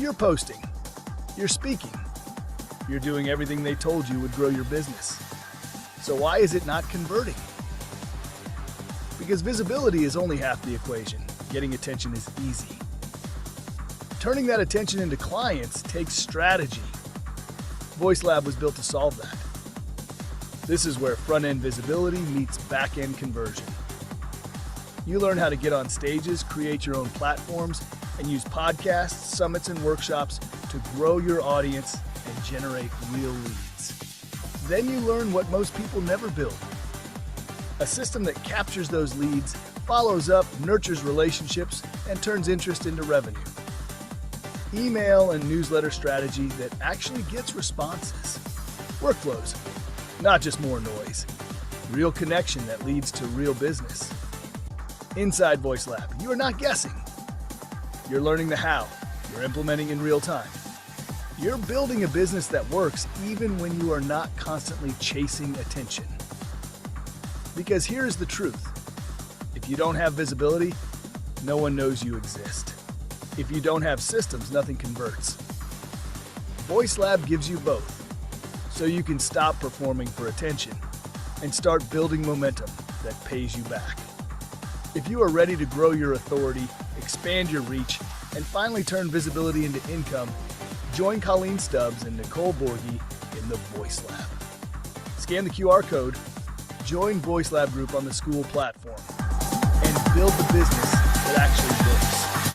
You're posting, you're speaking, you're doing everything they told you would grow your business. So why is it not converting? Because visibility is only half the equation. Getting attention is easy. Turning that attention into clients takes strategy. VoiceLab was built to solve that. This is where front-end visibility meets back-end conversion. You learn how to get on stages, create your own platforms, and use podcasts, summits, and workshops to grow your audience and generate real leads. Then you learn what most people never build. A system that captures those leads, follows up, nurtures relationships, and turns interest into revenue. Email and newsletter strategy that actually gets responses. Workflows, not just more noise. Real connection that leads to real business. Inside VoiceLab, you are not guessing. You're learning the how. You're implementing in real time. You're building a business that works even when you are not constantly chasing attention. Because here's the truth. If you don't have visibility, no one knows you exist. If you don't have systems, nothing converts. VoiceLab gives you both, so you can stop performing for attention and start building momentum that pays you back. If you are ready to grow your authority, expand your reach, and finally turn visibility into income, join Colleen Stubbs and Nicole Borghi in the VoiceLab. Scan the QR code, join VoiceLab Group on the school platform, and build the business that actually works.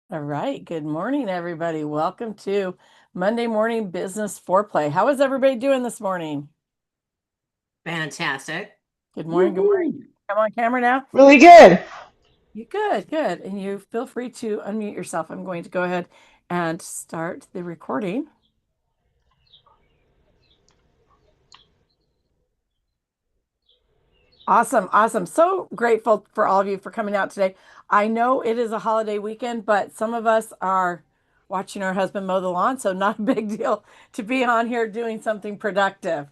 All right. Good morning, everybody. Welcome to Monday Morning Business Foreplay. How is everybody doing this morning? Fantastic. Good morning. Good morning. Come on camera now. Really good. You good. And you feel free to unmute yourself. I'm going to go ahead and start the recording. Awesome. So grateful for all of you for coming out today. I know it is a holiday weekend, but some of us are watching our husband mow the lawn, so not a big deal to be on here doing something productive.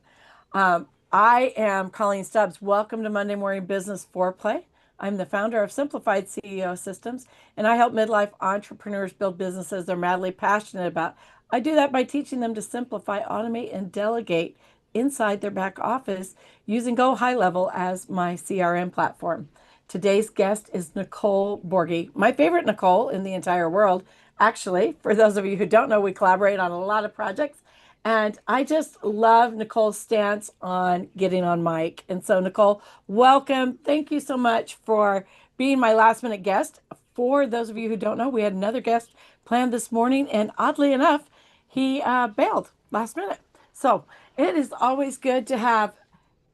I am Colleen Stubbs. Welcome to Monday Morning Business Foreplay. I'm the founder of Simplified CEO Systems, and I help midlife entrepreneurs build businesses they're madly passionate about. I do that by teaching them to simplify, automate, and delegate inside their back office using Go High Level as my CRM platform. Today's guest is Nicole Borghi, my favorite Nicole in the entire world. Actually, for those of you who don't know, we collaborate on a lot of projects, and I just love Nicole's stance on getting on mic. And so, Nicole, welcome. Thank you so much for being my last minute guest. For those of you who don't know, we had another guest planned this morning, and oddly enough, he bailed last minute. So it is always good to have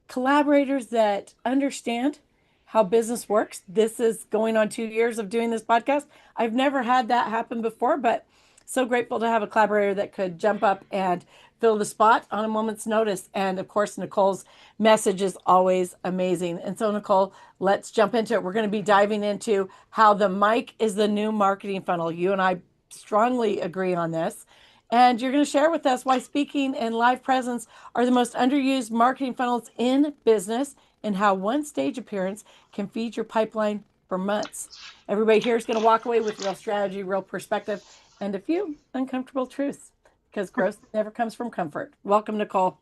collaborators that understand how business works. This is going on 2 years of doing this podcast. I've never had that happen before, but so grateful to have a collaborator that could jump up and fill the spot on a moment's notice. And of course, Nicole's message is always amazing. And so, Nicole, let's jump into it. We're going to be diving into how the mic is the new marketing funnel. You and I strongly agree on this. And you're going to share with us why speaking and live presence are the most underused marketing funnels in business and how one stage appearance can feed your pipeline for months. Everybody here is going to walk away with real strategy, real perspective, and a few uncomfortable truths because growth never comes from comfort. Welcome, Nicole.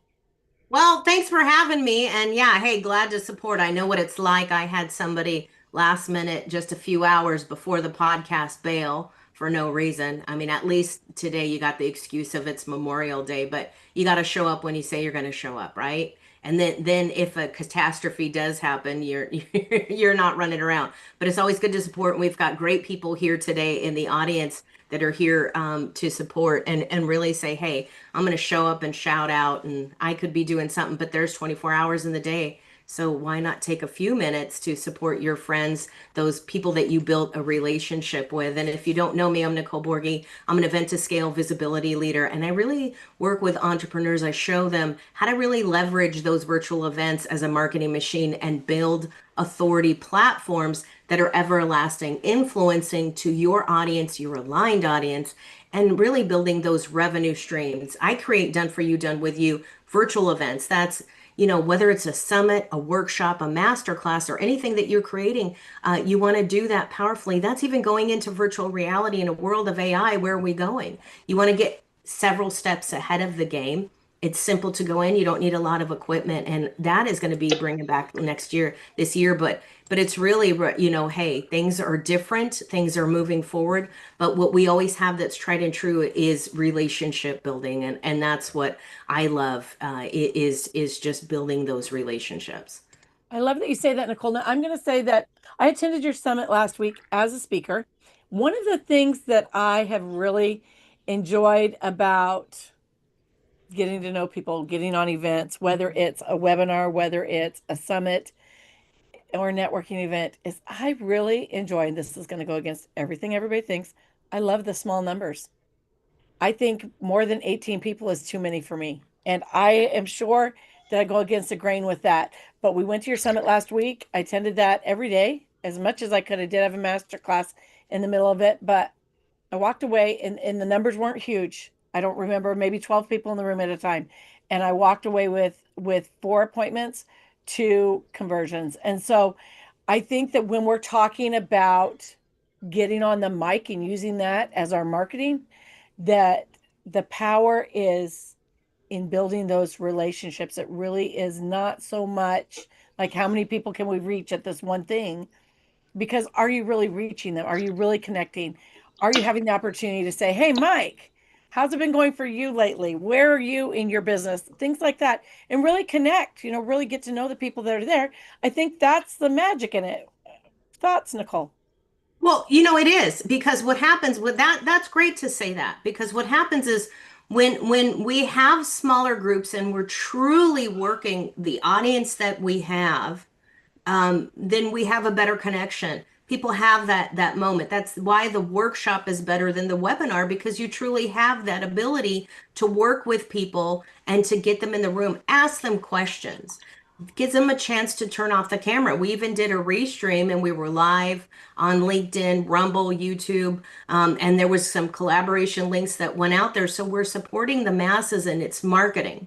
Well, thanks for having me. And yeah, hey, glad to support. I know what it's like. I had somebody last minute, just a few hours before the podcast bail for no reason. I mean, at least today you got the excuse of it's Memorial Day, but you got to show up when you say you're going to show up, right? And then if a catastrophe does happen, you're not running around. But it's always good to support. And we've got great people here today in the audience that are here to support and really say, hey, I'm going to show up and shout out. And I could be doing something, but there's 24 hours in the day. So why not take a few minutes to support your friends, those people that you built a relationship with? And if you don't know me, I'm Nicole Borghi. I'm an event to scale visibility leader. And I really work with entrepreneurs. I show them how to really leverage those virtual events as a marketing machine and build authority platforms that are everlasting, influencing to your audience, your aligned audience, and really building those revenue streams. I create done for you, done with you virtual events. That's whether it's a summit, a workshop, a masterclass, or anything that you're creating, you want to do that powerfully. That's even going into virtual reality in a world of AI. Where are we going? You want to get several steps ahead of the game. It's simple to go in. You don't need a lot of equipment, and that is going to be bringing back this year. But it's really, hey, things are different. Things are moving forward. But what we always have that's tried and true is relationship building, and that's what I love. Is just building those relationships. I love that you say that, Nicole. Now, I'm going to say that I attended your summit last week as a speaker. One of the things that I have really enjoyed about getting to know people, getting on events, whether it's a webinar, whether it's a summit or a networking event, is I really enjoy, and this is going to go against everything everybody thinks, I love the small numbers. I think more than 18 people is too many for me. And I am sure that I go against the grain with that. But we went to your summit last week. I attended that every day as much as I could. I did have a master class in the middle of it, but I walked away and the numbers weren't huge. I don't remember, maybe 12 people in the room at a time. And I walked away with 4 appointments, 2 conversions. And so I think that when we're talking about getting on the mic and using that as our marketing, that the power is in building those relationships. It really is not so much like how many people can we reach at this one thing, because are you really reaching them? Are you really connecting? Are you having the opportunity to say, hey, Mike, how's it been going for you lately? Where are you in your business? Things like that. And really connect, really get to know the people that are there. I think that's the magic in it. Thoughts, Nicole? Well, it is, because what happens with that's great to say that, because what happens is when we have smaller groups and we're truly working the audience that we have, then we have a better connection. People have that moment. That's why the workshop is better than the webinar, because you truly have that ability to work with people and to get them in the room, ask them questions, gives them a chance to turn off the camera. We even did a restream and we were live on LinkedIn, Rumble, YouTube, and there was some collaboration links that went out there. So we're supporting the masses and it's marketing.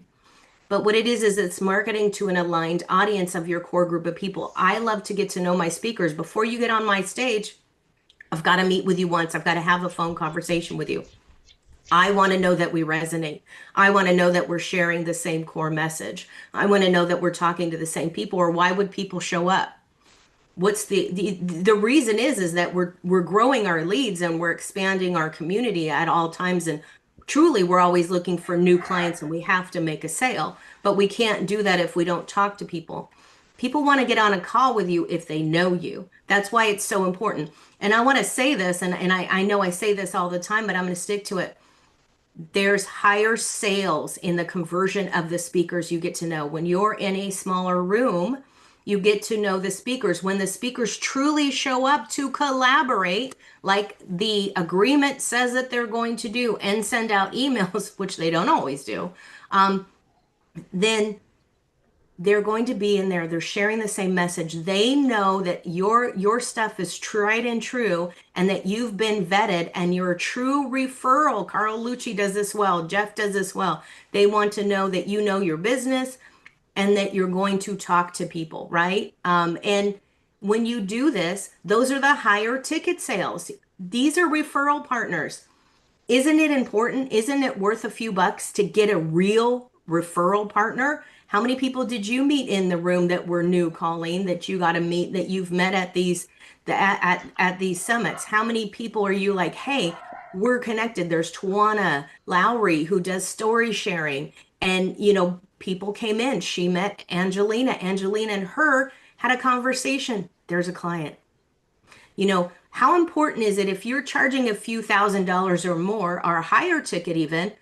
But what it is it's marketing to an aligned audience of your core group of people. I love to get to know my speakers. Before you get on my stage, I've got to meet with you once. I've got to have a phone conversation with you. I want to know that we resonate. I want to know that we're sharing the same core message. I want to know that we're talking to the same people, or why would people show up? What's the reason is that we're growing our leads and we're expanding our community at all times, and truly we're always looking for new clients and we have to make a sale, but we can't do that if we don't talk to people. People want to get on a call with you if they know you. That's why it's so important. And I want to say this, and I know I say this all the time, but I'm going to stick to it. There's higher sales in the conversion of the speakers you get to know. When you're in a smaller room, you get to know the speakers. When the speakers truly show up to collaborate, like the agreement says that they're going to do, and send out emails, which they don't always do, then they're going to be in there. They're sharing the same message. They know that your stuff is tried and true, and that you've been vetted, and you're a true referral. Carl Lucci does this well. Jeff does this well. They want to know that you know your business and that you're going to talk to people, right? And when you do this, those are the higher ticket sales. These are referral partners. Isn't it important? Isn't it worth a few bucks to get a real referral partner? How many people did you meet in the room that were new, Colleen, that you got to meet, that you've met at these summits? How many people are you like, hey, we're connected? There's Tawana Lowry who does story sharing, and people came in. She met Angelina. Angelina and her had a conversation. There's a client. How important is it if you're charging a few $1,000s or more, or a higher ticket even?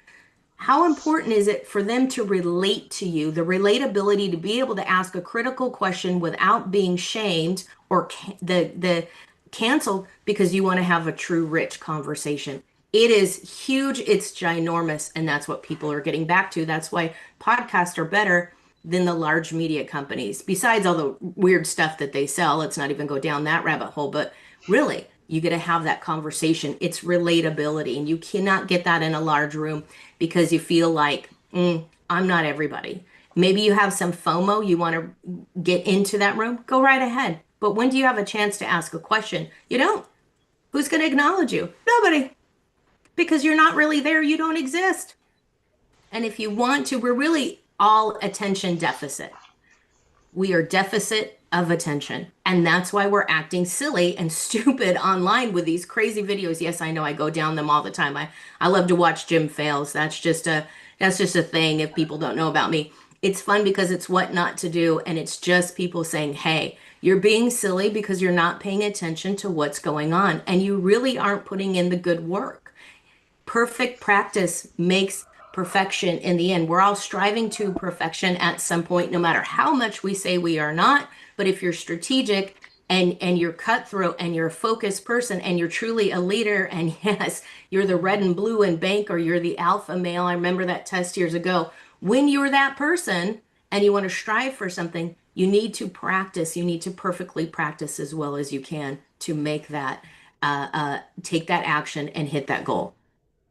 How important is it for them to relate to you? The relatability to be able to ask a critical question without being shamed or the canceled because you want to have a true rich conversation. It is huge. It's ginormous. And that's what people are getting back to. That's why podcasts are better than the large media companies. Besides all the weird stuff that they sell, let's not even go down that rabbit hole. But really, you get to have that conversation. It's relatability. And you cannot get that in a large room because you feel like, I'm not everybody. Maybe you have some FOMO, you want to get into that room, go right ahead. But when do you have a chance to ask a question? You don't. Who's going to acknowledge you? Nobody. Because you're not really there, you don't exist. And if you want to, we're really all attention deficit. We are deficit of attention. And that's why we're acting silly and stupid online with these crazy videos. Yes, I know I go down them all the time. I love to watch Jim Fails. That's just a thing if people don't know about me. It's fun because it's what not to do. And it's just people saying, hey, you're being silly because you're not paying attention to what's going on. And you really aren't putting in the good work. Perfect practice makes perfection in the end. We're all striving to perfection at some point, no matter how much we say we are not. But if you're strategic and you're cutthroat and you're a focused person and you're truly a leader, and yes, you're the red and blue in bank, or you're the alpha male. I remember that test years ago. When you're that person and you want to strive for something, you need to practice. You need to perfectly practice as well as you can to make that, take that action and hit that goal.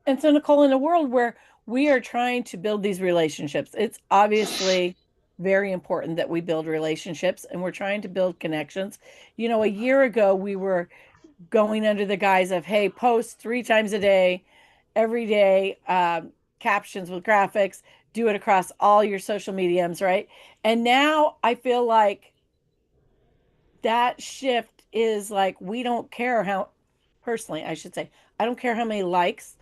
And so, Nicole, in a world where we are trying to build these relationships, it's obviously very important that we build relationships and we're trying to build connections. You know, a year ago, we were going under the guise of, hey, post 3 times a day, every day, captions with graphics, do it across all your social mediums, right? And now I feel like that shift is like, we don't care how, personally, I should say, I don't care how many likes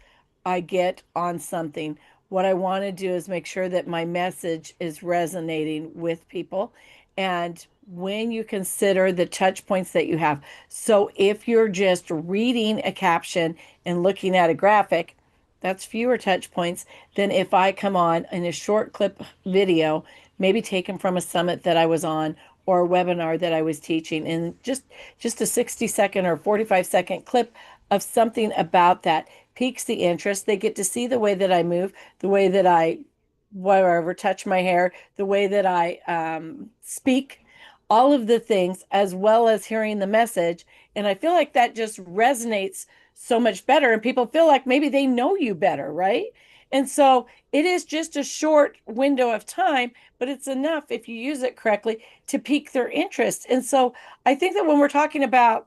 I get on something. What I want to do is make sure that my message is resonating with people. And when you consider the touch points that you have, so if you're just reading a caption and looking at a graphic, that's fewer touch points than if I come on in a short clip video, maybe taken from a summit that I was on or a webinar that I was teaching, and just a 60-second or 45-second clip of something about that piques the interest. They get to see the way that I move, the way that I, whatever, touch my hair, the way that I speak, all of the things, as well as hearing the message. And I feel like that just resonates so much better. And people feel like maybe they know you better, right? And so it is just a short window of time, but it's enough if you use it correctly to pique their interest. And so I think that when we're talking about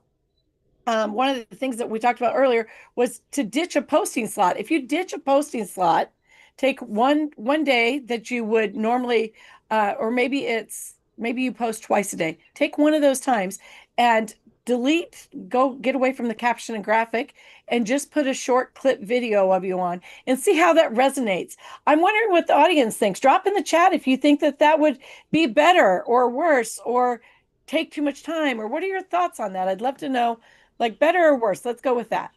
one of the things that we talked about earlier was to ditch a posting slot. If you ditch a posting slot, take one day that you would normally, or maybe you post twice a day. Take one of those times and delete, go get away from the caption and graphic, and just put a short clip video of you on and see how that resonates. I'm wondering what the audience thinks. Drop in the chat if you think that that would be better or worse or take too much time, or what are your thoughts on that? I'd love to know, like, better or worse. Let's go with that.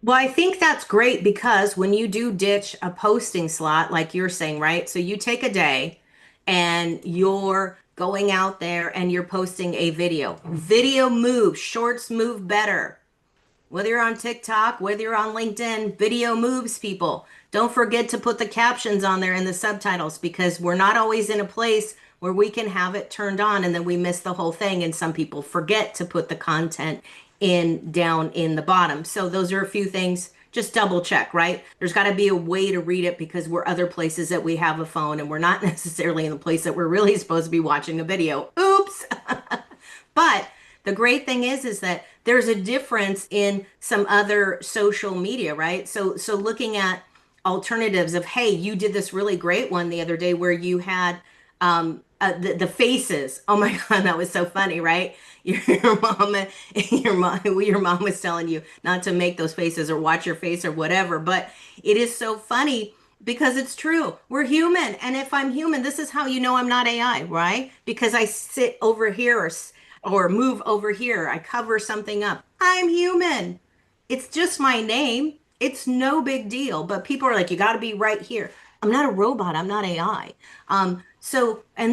Well, I think that's great because when you do ditch a posting slot, like you're saying, right? So you take a day and you're going out there and you're posting a video. Video moves, shorts move better. Whether you're on TikTok, whether you're on LinkedIn, video moves people. Don't forget to put the captions on there and the subtitles, because we're not always in a place where we can have it turned on and then we miss the whole thing. And some people forget to put the content in down in the bottom. So those are a few things. Just double check, right? There's got to be a way to read it because we're other places that we have a phone and we're not necessarily in the place that we're really supposed to be watching a video. Oops. But the great thing is that there's a difference in some other social media, right? So looking at alternatives of, hey, you did this really great one the other day where you had the faces. Oh my God, that was so funny, right? Your mom, your mom was telling you not to make those faces or watch your face or whatever. But it is so funny because it's true. We're human, and if I'm human, this is how you know I'm not AI, right? Because I sit over here or move over here. I cover something up. I'm human. It's just my name. It's no big deal. But people are like, you got to be right here. I'm not a robot. I'm not AI. And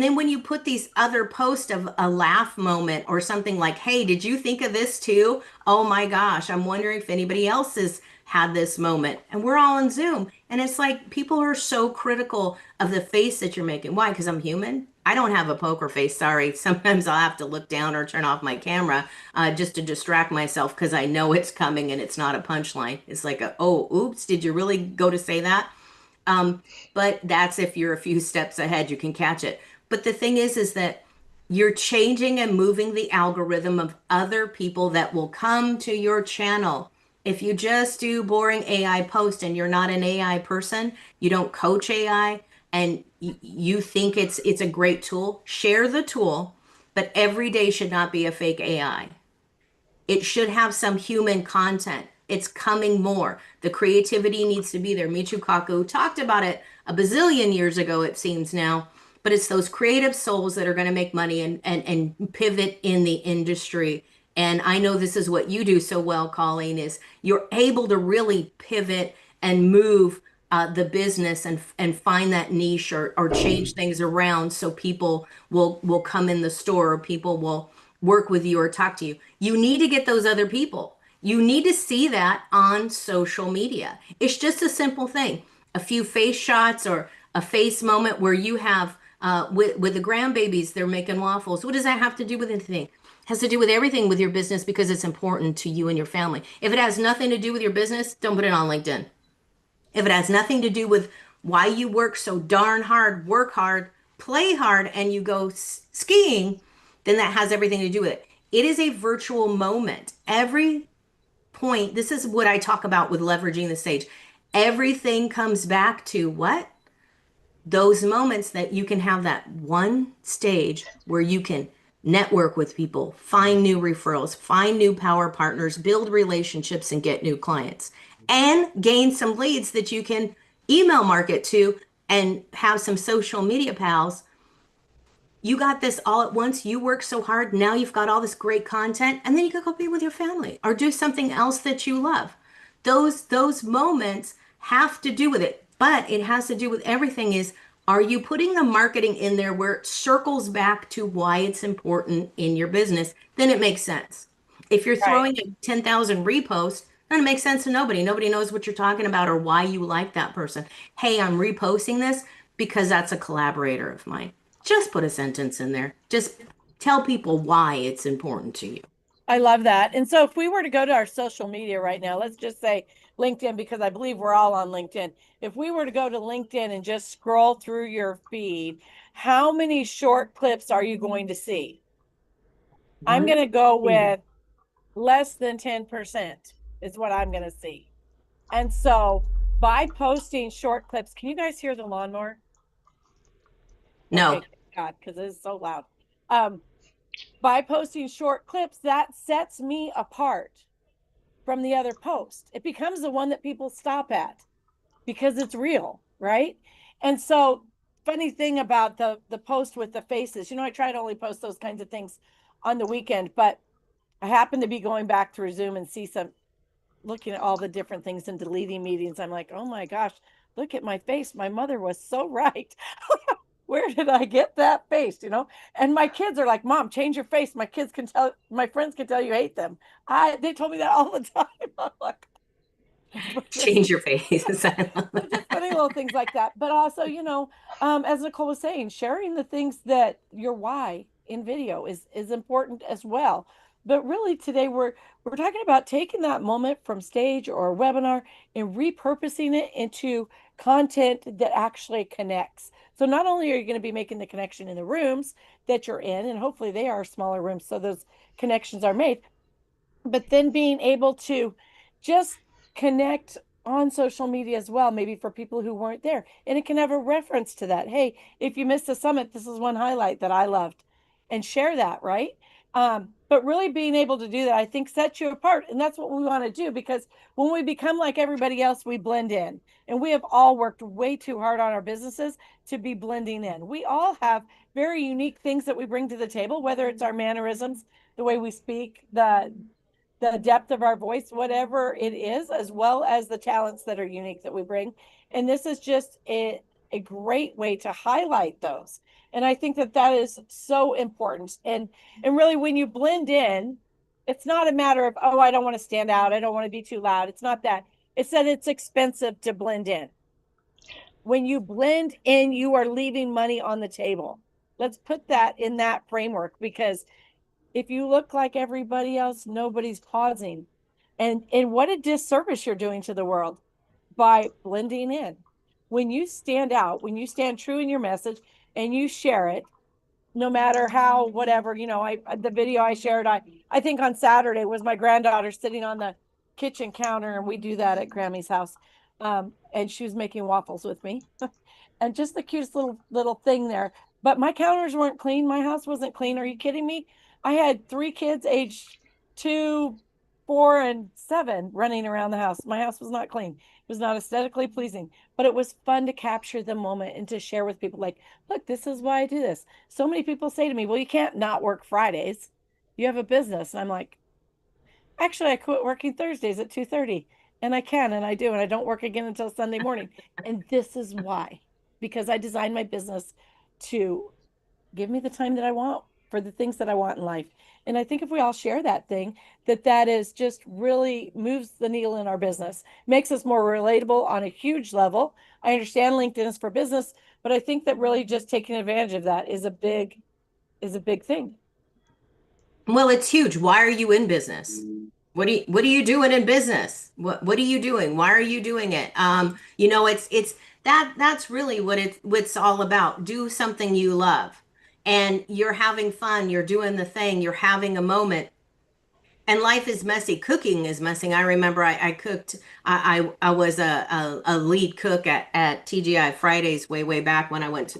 then when you put these other posts of a laugh moment or something like, hey, did you think of this too? Oh my gosh, I'm wondering if anybody else has had this moment. And we're all on Zoom. And it's like people are so critical of the face that you're making. Why? Because I'm human. I don't have a poker face. Sorry. Sometimes I'll have to look down or turn off my camera just to distract myself because I know it's coming and it's not a punchline. It's like, oh, oops, did you really go to say that? But that's if you're a few steps ahead, you can catch it. But the thing is that you're changing and moving the algorithm of other people that will come to your channel. If you just do boring AI post and you're not an AI person, you don't coach AI, and you think it's a great tool, share the tool, but every day should not be a fake AI. It should have some human content. It's coming more. The creativity needs to be there. Michio Kaku talked about it a bazillion years ago, it seems now. But it's those creative souls that are going to make money and pivot in the industry. And I know this is what you do so well, Colleen, is you're able to really pivot and move the business and find that niche or change things around so people will come in the store, or people will work with you or talk to you. You need to get those other people. You need to see that on social media. It's just a simple thing. A few face shots or a face moment where you have with the grandbabies, they're making waffles. What does that have to do with anything? It has to do with everything with your business because it's important to you and your family. If it has nothing to do with your business, don't put it on LinkedIn. If it has nothing to do with why you work so darn hard, work hard, play hard, and you go skiing, then that has everything to do with it. It is a virtual moment. Every point, this is what I talk about with leveraging the stage. Everything comes back to what? Those moments that you can have that one stage where you can network with people, find new referrals, find new power partners, build relationships, and get new clients, and gain some leads that you can email market to and have some social media pals. You got this all at once. You work so hard. Now you've got all this great content, and then you can go be with your family or do something else that you love. Those moments have to do with it, but it has to do with everything is, are you putting the marketing in there where it circles back to why it's important in your business? Then it makes sense. If you're Right. throwing a 10,000 reposts, then it makes sense to nobody. Nobody knows what you're talking about or why you like that person. Hey, I'm reposting this because that's a collaborator of mine. Just put a sentence in there. Just tell people why it's important to you. I love that. And so if we were to go to our social media right now, let's just say LinkedIn, because I believe we're all on LinkedIn. If we were to go to LinkedIn and just scroll through your feed, how many short clips are you going to see? I'm going to go with less than 10% is what I'm going to see. And so by posting short clips, can you guys hear the lawnmower? Okay, No, thank God, because it is so loud. Um, by posting short clips, that sets me apart from the other post. It becomes the one that people stop at because it's real, right? And so, funny thing about the post with the faces, I try to only post those kinds of things on the weekend, but I happen to be going back through Zoom and see some looking at all the different things and deleting meetings. I'm like, oh my gosh, look at my face. My mother was so right. Where did I get that face? And my kids are like, Mom, change your face. My friends can tell you hate them. They told me that all the time. I'm like, change your face. just funny little things like that. But also, as Nicole was saying, sharing the things that your why in video is important as well. But really today we're talking about taking that moment from stage or a webinar and repurposing it into content that actually connects. So not only are you going to be making the connection in the rooms that you're in, and hopefully they are smaller rooms so those connections are made, but then being able to just connect on social media as well, maybe for people who weren't there. And it can have a reference to that. Hey, if you missed the summit, this is one highlight that I loved, and share that, right? But really being able to do that, I think, sets you apart. And that's what we want to do, because when we become like everybody else, we blend in. And we have all worked way too hard on our businesses to be blending in. We all have very unique things that we bring to the table, whether it's our mannerisms, the way we speak, the depth of our voice, whatever it is, as well as the talents that are unique that we bring. And this is just a great way to highlight those. And I think that is so important. And really, when you blend in, it's not a matter of, oh, I don't want to stand out, I don't want to be too loud. It's not that. It's that it's expensive to blend in. When you blend in, you are leaving money on the table. Let's put that in that framework, because if you look like everybody else, nobody's pausing. And what a disservice you're doing to the world by blending in. when you stand out, when you stand true in your message and you share it, no matter how, whatever, the video I shared, I think on Saturday was my granddaughter sitting on the kitchen counter, and we do that at Grammy's house. And she was making waffles with me. And just the cutest little thing there. But my counters weren't clean. My house wasn't clean. Are you kidding me? I had 3 kids aged 2, 4, and 7 running around the house. My house was not clean. It was not aesthetically pleasing, but it was fun to capture the moment and to share with people like, look, this is why I do this. So many people say to me, well, you can't not work Fridays. You have a business. And I'm like, actually, I quit working Thursdays at 2:30, and I can, and I do, and I don't work again until Sunday morning. And this is why, because I designed my business to give me the time that I want for the things that I want in life. And I think if we all share that thing, that is just really moves the needle in our business, makes us more relatable on a huge level. I understand LinkedIn is for business, but I think that really just taking advantage of that is a big thing. Well, it's huge. Why are you in business? What are you doing in business? What are you doing? Why are you doing it? It's that's really what's all about. Do something you love. And you're having fun, you're doing the thing, you're having a moment. And life is messy. Cooking is messy. I remember I cooked. I was a lead cook at TGI Fridays way back when I went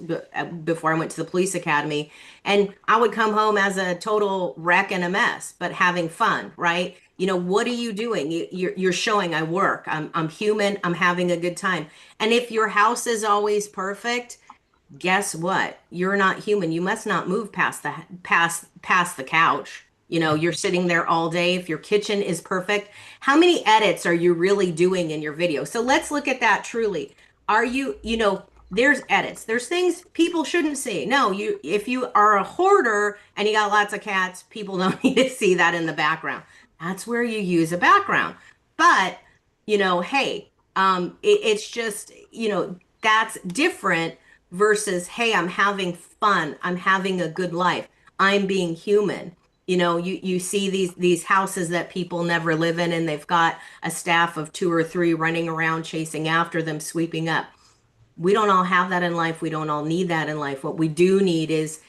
before I went to the police academy, and I would come home as a total wreck and a mess, but having fun, right? What are you doing? You're showing I work. I'm human. I'm having a good time. And if your house is always perfect, guess what? You're not human. You must not move past the couch. You're sitting there all day. If your kitchen is perfect, how many edits are you really doing in your video? So let's look at that truly. Are there's edits. There's things people shouldn't see. No, if you are a hoarder and you got lots of cats, people don't need to see that in the background. That's where you use a background. But, hey, it's just, that's different versus, hey, I'm having fun. I'm having a good life. I'm being human. You see these houses that people never live in, and they've got a staff of 2 or 3 running around chasing after them, sweeping up. We don't all have that in life. We don't all need that in life. What we do need is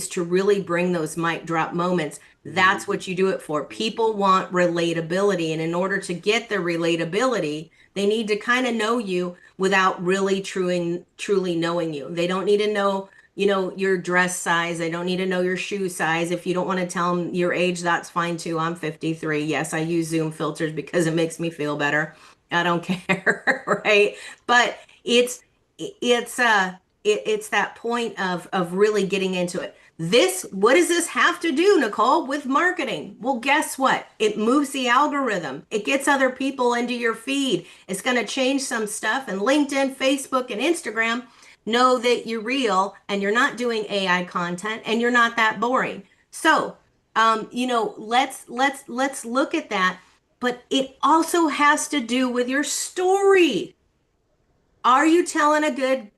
to really bring those mic drop moments. That's what you do it for. People want relatability, and in order to get the relatability, they need to kind of know you without really truly knowing you. They don't need to know your dress size. They don't need to know your shoe size. If you don't want to tell them your age, that's fine too. I'm 53. Yes, I use Zoom filters because it makes me feel better. I don't care, right? But it's that point of really getting into it. What does this have to do, Nicole, with marketing? Well, guess what? It moves the algorithm. It gets other people into your feed. It's going to change some stuff, and LinkedIn, Facebook, and Instagram know that you're real and you're not doing AI content and you're not that boring. So, let's look at that. But it also has to do with your story. Are you telling a good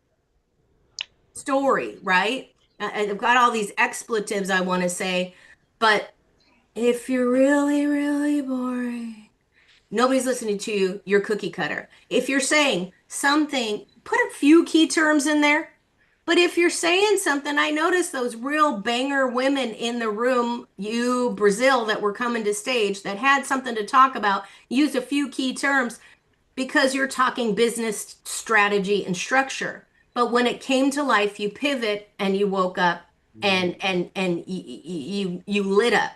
story, right? I've got all these expletives I want to say, but if you're really, really boring, nobody's listening to you, you're cookie cutter. If you're saying something, put a few key terms in there. But if you're saying something, I noticed those real banger women in the room, Brazil, that were coming to stage that had something to talk about, use a few key terms because you're talking business strategy and structure. But when it came to life, you pivot and you woke up and you lit up.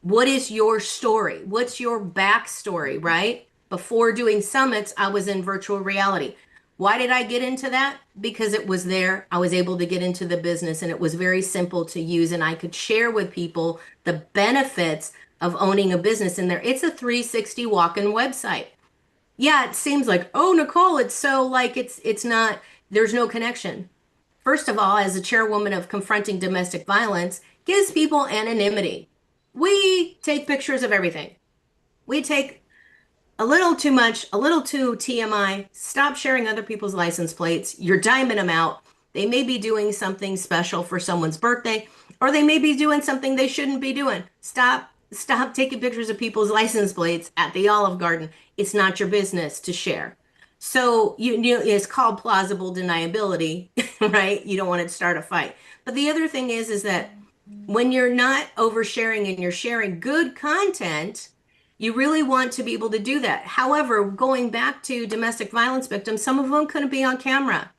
What is your story? What's your backstory, right? Before doing summits, I was in virtual reality. Why did I get into that? Because it was there. I was able to get into the business, and it was very simple to use, and I could share with people the benefits of owning a business in there. It's a 360 walk-in website. Yeah, it seems like, oh, Nicole, it's so like it's not, there's no connection. First of all, as a chairwoman of Confronting Domestic Violence, gives people anonymity. We take pictures of everything. We take a little too much, a little too TMI. Stop sharing other people's license plates. You're diming them out. They may be doing something special for someone's birthday, or they may be doing something they shouldn't be doing. Stop taking pictures of people's license plates at the Olive Garden. It's not your business to share. So it's called plausible deniability, right? You don't want to start a fight. But the other thing is that when you're not oversharing and you're sharing good content, you really want to be able to do that. However, going back to domestic violence victims, some of them couldn't be on camera.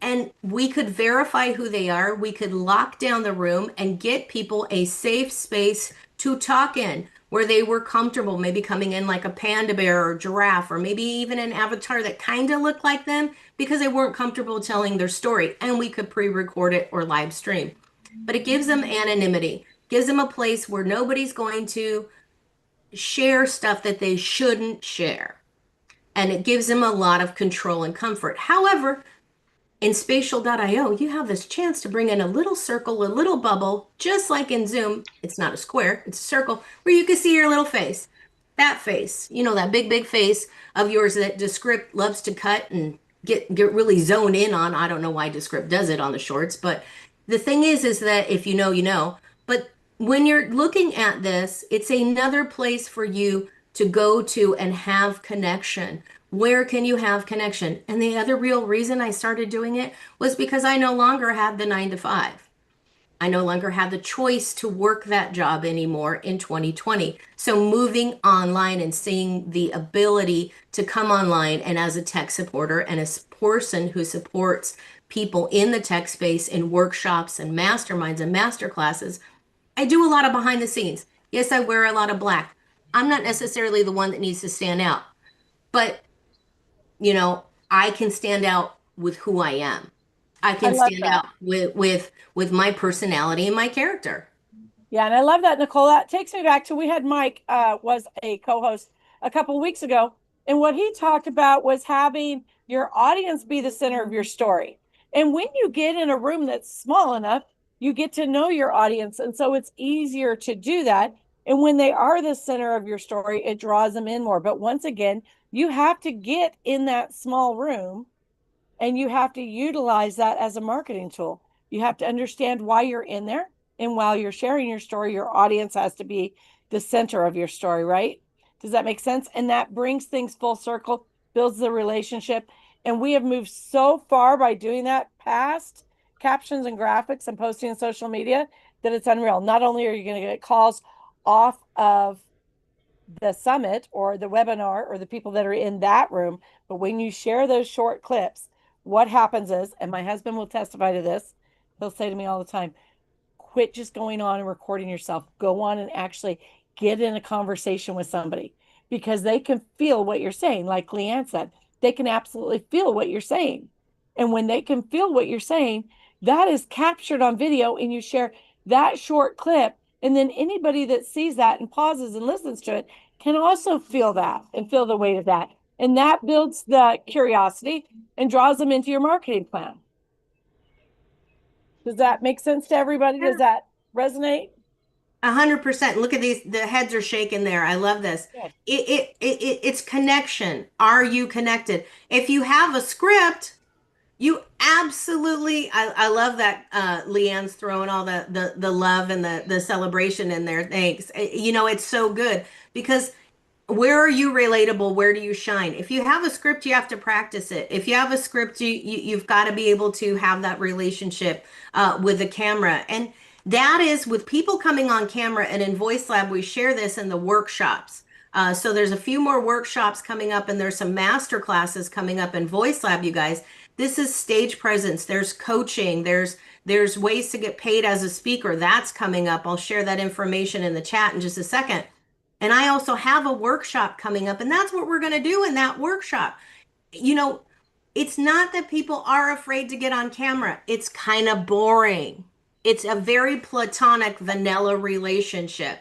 And we could verify who they are. We could lock down the room and get people a safe space to talk in where they were comfortable, maybe coming in like a panda bear or giraffe, or maybe even an avatar that kind of looked like them because they weren't comfortable telling their story. And we could pre record it or live stream. But it gives them anonymity, gives them a place where nobody's going to share stuff that they shouldn't share. And it gives them a lot of control and comfort. However, in spatial.io, you have this chance to bring in a little circle, a little bubble, just like in Zoom. It's not a square, it's a circle where you can see your little face. That face, that big, big face of yours that Descript loves to cut and get really zone in on. I don't know why Descript does it on the shorts, but the thing is that if you know, you know. But when you're looking at this, it's another place for you to go to and have connection. Where can you have connection? And the other real reason I started doing it was because I no longer had the 9 to 5. I no longer have the choice to work that job anymore in 2020. So moving online and seeing the ability to come online and as a tech supporter and a person who supports people in the tech space in workshops and masterminds and master classes, I do a lot of behind the scenes. Yes, I wear a lot of black. I'm not necessarily the one that needs to stand out, but I can stand out with who I am. I I can love stand that. out with my personality and my character. Yeah, and I love that, Nicole. That takes me back to we had Mike was a co-host a couple weeks ago, and what he talked about was having your audience be the center of your story. And when you get in a room that's small enough, you get to know your audience, and so it's easier to do that. And when they are the center of your story, it draws them in more. But once again, you have to get in that small room and you have to utilize that as a marketing tool. You have to understand why you're in there. And while you're sharing your story, your audience has to be the center of your story, right? Does that make sense? And that brings things full circle, builds the relationship. And we have moved so far by doing that past captions and graphics and posting on social media that it's unreal. Not only are you going to get calls off of the summit or the webinar or the people that are in that room, but when you share those short clips, what happens is, and my husband will testify to this, he'll say to me all the time, quit just going on and recording yourself. Go on and actually get in a conversation with somebody because they can feel what you're saying. Like Leanne said, they can absolutely feel what you're saying. And when they can feel what you're saying, that is captured on video and you share that short clip. And then anybody that sees that and pauses and listens to it can also feel that and feel the weight of that. And that builds the curiosity and draws them into your marketing plan. Does that make sense to everybody? Does that resonate? 100%. Look at these. The heads are shaking there. I love this. Yeah. It's connection. Are you connected? If you have a script, you absolutely. I love that. Leanne's throwing all the love and the celebration in there. Thanks. It's so good because where are you relatable? Where do you shine? If you have a script, you have to practice it. If you have a script, you've got to be able to have that relationship with the camera. And that is with people coming on camera. And in Voice Lab, we share this in the workshops. So there's a few more workshops coming up, and there's some master classes coming up in Voice Lab, you guys. This is stage presence. There's coaching. There's ways to get paid as a speaker. That's coming up. I'll share that information in the chat in just a second. And I also have a workshop coming up, and that's what we're going to do in that workshop. It's not that people are afraid to get on camera. It's kind of boring. It's a very platonic, vanilla relationship.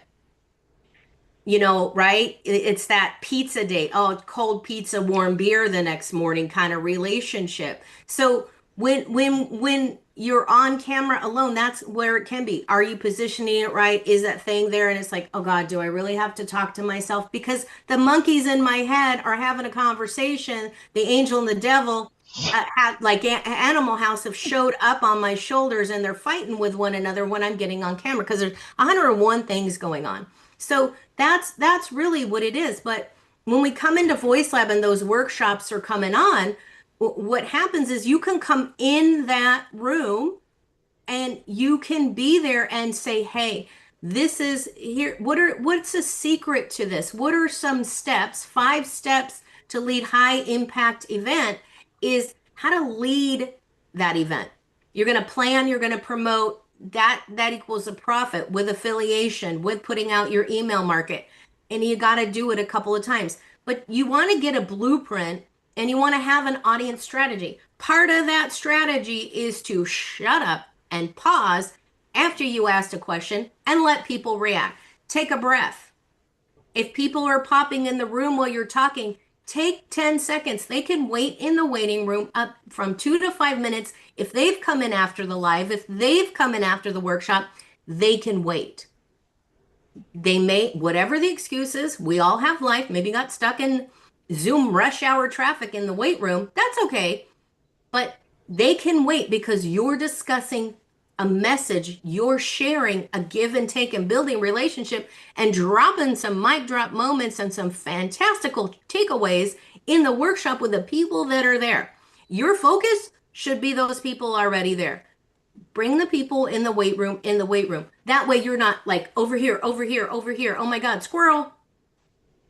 Right? It's that pizza date. Oh, cold pizza, warm beer the next morning kind of relationship. So when you're on camera alone, that's where it can be. Are you positioning it right? Is that thing there? And it's like, oh God, do I really have to talk to myself? Because the monkeys in my head are having a conversation. The angel and the devil, like Animal House, have showed up on my shoulders and they're fighting with one another when I'm getting on camera because there's 101 things going on. So that's really what it is. But when we come into Voice Lab and those workshops are coming on, what happens is you can come in that room and you can be there and say, hey, this is here. What's the secret to this? What are some steps? 5 steps to lead high impact event is how to lead that event. You're going to plan, you're going to promote, that equals a profit with affiliation, with putting out your email market. And you got to do it a couple of times. But you want to get a blueprint and you want to have an audience strategy. Part of that strategy is to shut up and pause after you asked a question and let people react. Take a breath. If people are popping in the room while you're talking, take 10 seconds. They can wait in the waiting room up from 2 to 5 minutes. If they've come in after the live, if they've come in after the workshop, they can wait. They may, whatever the excuse is, we all have life, maybe got stuck in Zoom rush hour traffic in the wait room. That's okay. But they can wait because you're discussing a message, you're sharing a give and take and building relationship and dropping some mic drop moments and some fantastical takeaways in the workshop with the people that are there. Your focus should be those people already there. Bring the people in the weight room, in the weight room. That way you're not like over here, over here, over here. Oh my God, squirrel.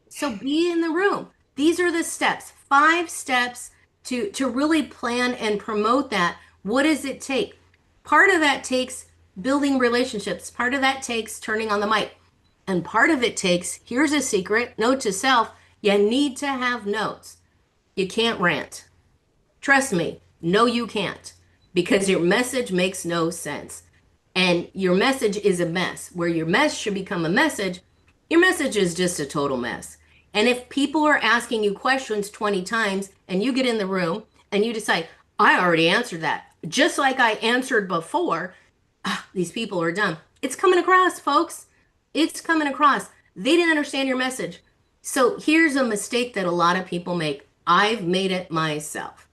So be in the room. These are the steps, 5 steps to really plan and promote that. What does it take? Part of that takes building relationships. Part of that takes turning on the mic. And part of it takes, here's a secret, note to self, you need to have notes. You can't rant. Trust me, no, you can't, because your message makes no sense. And your message is a mess. Where your mess should become a message, your message is just a total mess. And if people are asking you questions 20 times and you get in the room and you decide, I already answered that, just like I answered before, these people are dumb. It's coming across, folks. It's coming across. They didn't understand your message. So here's a mistake that a lot of people make. I've made it myself.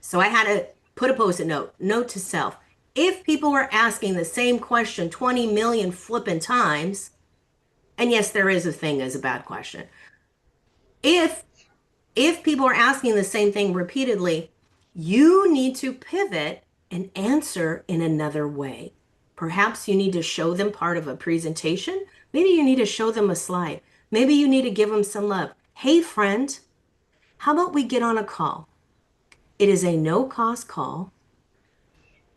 So I had to put a post-it note, note to self. If people were asking the same question 20 million flipping times, and yes, there is a thing as a bad question. If people are asking the same thing repeatedly, you need to pivot and answer in another way. Perhaps you need to show them part of a presentation. Maybe you need to show them a slide. Maybe you need to give them some love. Hey, friend, how about we get on a call? It is a no-cost call.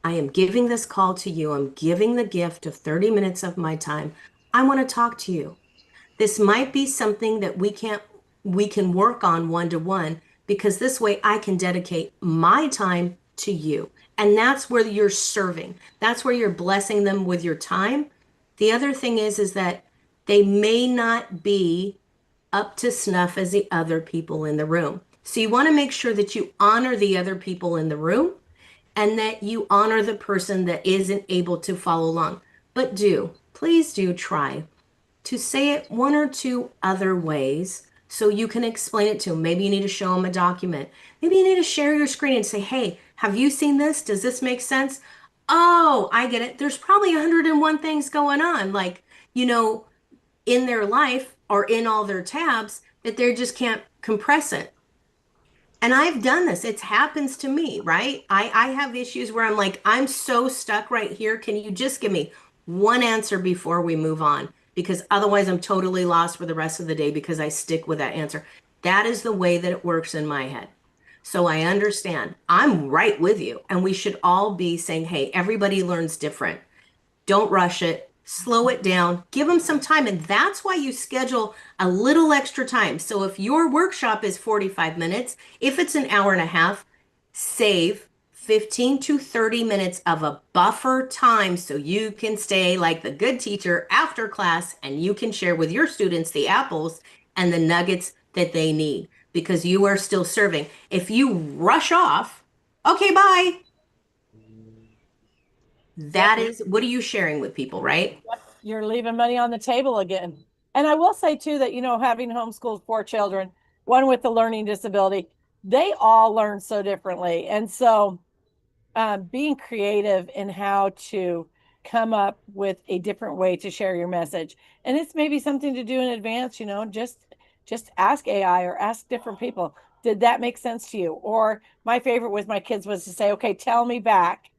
I am giving this call to you. I'm giving the gift of 30 minutes of my time. I want to talk to you. This might be something that we can work on one-to-one, because this way I can dedicate my time to you. And that's where you're serving. That's where you're blessing them with your time. The other thing is that they may not be up to snuff as the other people in the room. So you want to make sure that you honor the other people in the room and that you honor the person that isn't able to follow along. But please do try to say it 1 or 2 other ways so you can explain it to them. Maybe you need to show them a document. Maybe you need to share your screen and say, hey, have you seen this? Does this make sense? Oh, I get it. There's probably 101 things going on, like, in their life or in all their tabs that they just can't compress it. And I've done this. It happens to me, right? I have issues where I'm like, I'm so stuck right here. Can you just give me one answer before we move on? Because otherwise I'm totally lost for the rest of the day because I stick with that answer. That is the way that it works in my head. So I understand. I'm right with you. And we should all be saying, hey, everybody learns different. Don't rush it. Slow it down, give them some time. And that's why you schedule a little extra time. So if your workshop is 45 minutes, if it's an hour and a half, save 15 to 30 minutes of a buffer time so you can stay like the good teacher after class and you can share with your students the apples and the nuggets that they need because you are still serving. If you rush off, okay, bye. That is, what are you sharing with people, right? You're leaving money on the table again. And I will say too that, having homeschooled 4 children, one with a learning disability, they all learn so differently. And so being creative in how to come up with a different way to share your message. And it's maybe something to do in advance, just just ask AI or ask different people. Did that make sense to you? Or my favorite with my kids was to say, okay, tell me back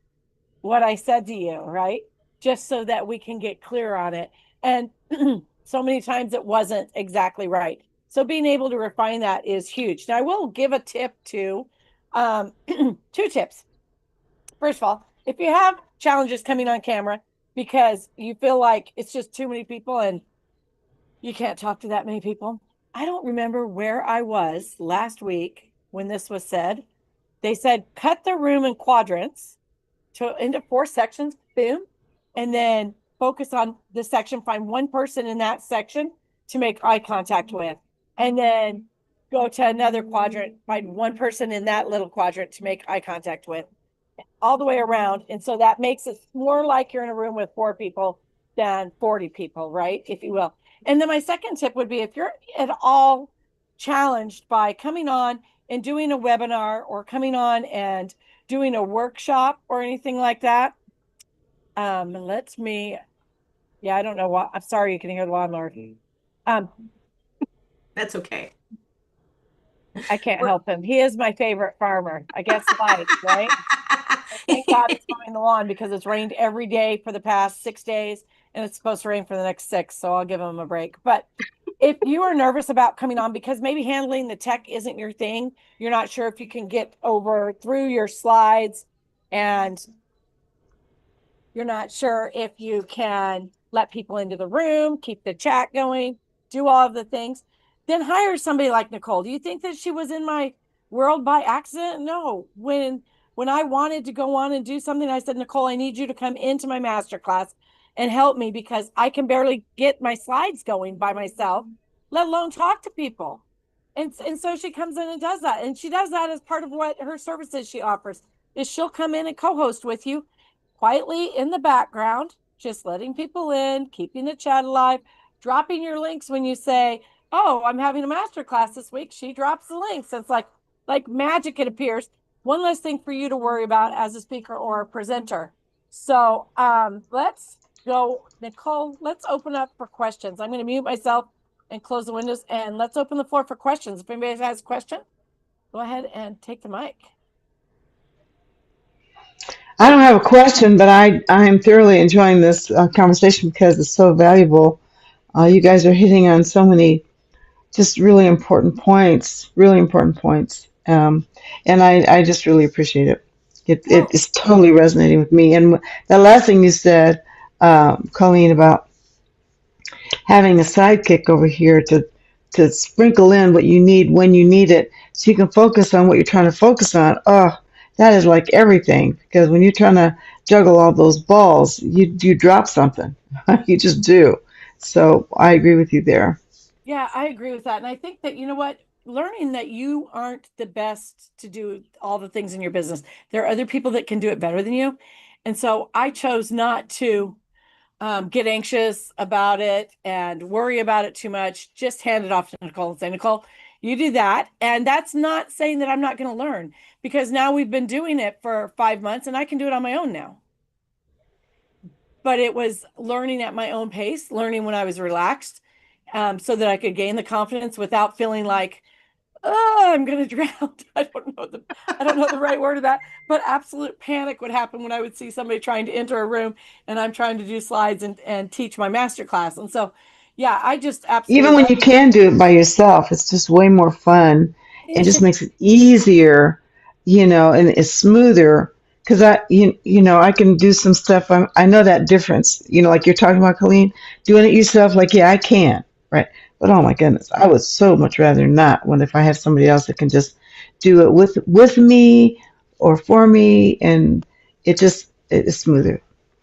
what I said to you, right? Just so that we can get clear on it. And so many times it wasn't exactly right. So being able to refine that is huge. Now I will give a tip to two tips. First of all, if you have challenges coming on camera because you feel like it's just too many people and you can't talk to that many people. I don't remember where I was last week when this was said. They said cut the room in quadrants into 4 sections, boom, and then focus on the section, find one person in that section to make eye contact with, and then go to another quadrant, find one person in that little quadrant to make eye contact with, all the way around. And so that makes it more like you're in a room with 4 people than 40 people, right? If you will. And then my second tip would be if you're at all challenged by coming on and doing a webinar or coming on and doing a workshop or anything like that. I don't know what, I'm sorry, you can hear the lawnmower. That's okay. I can't help him. He is my favorite farmer. I guess life, right? Thank God it's mowing the lawn because it's rained every day for the past 6 days and it's supposed to rain for the next 6. So I'll give him a break. But if you are nervous about coming on because maybe handling the tech isn't your thing, you're not sure if you can get over through your slides and you're not sure if you can let people into the room, keep the chat going, do all of the things, then hire somebody like Nicole. Do you think that she was in my world by accident? No. When I wanted to go on and do something, I said, Nicole, I need you to come into my masterclass and help me because I can barely get my slides going by myself, let alone talk to people. And so she comes in and does that. And she does that as part of what her services she offers is she'll come in and co-host with you quietly in the background, just letting people in, keeping the chat alive, dropping your links when you say, oh, I'm having a masterclass this week. She drops the links. It's like magic, it appears. One less thing for you to worry about as a speaker or a presenter. So let's go, Nicole, let's open up for questions. I'm going to mute myself and close the windows and let's open the floor for questions. If anybody has a question, go ahead and take the mic. I don't have a question, but I am thoroughly enjoying this conversation because it's so valuable. You guys are hitting on so many just really important points, really important points. And I just really appreciate it. It Well, is totally resonating with me. And the last thing you said, Colleen, about having a sidekick over here to sprinkle in what you need when you need it so you can focus on what you're trying to focus on. Oh, that is like everything because when you're trying to juggle all those balls, you drop something. You just do. So I agree with you there. yeah, I agree with that. And I think that, you know what, learning that you aren't the best to do all the things in your business. There are other people that can do it better than you. And so I chose not to get anxious about it and worry about it too much. Just hand it off to Nicole and say, Nicole, you do that. And that's not saying that I'm not going to learn because now we've been doing it for 5 months and I can do it on my own now. But it was learning at my own pace, learning when I was relaxed, so that I could gain the confidence without feeling like, oh, I'm going to drown. I don't know the right word of that, but absolute panic would happen when I would see somebody trying to enter a room and I'm trying to do slides and teach my master class. And so, yeah, I just absolutely Even when love you can do it by yourself, it's just way more fun. It it. just makes it easier, and it's smoother. Because I can do some stuff. I know that difference. Like you're talking about, Colleen, doing it yourself. Like, yeah, I can, right? But oh my goodness, I would so much rather not. When if I have somebody else that can just do it with me or for me, and it is smoother.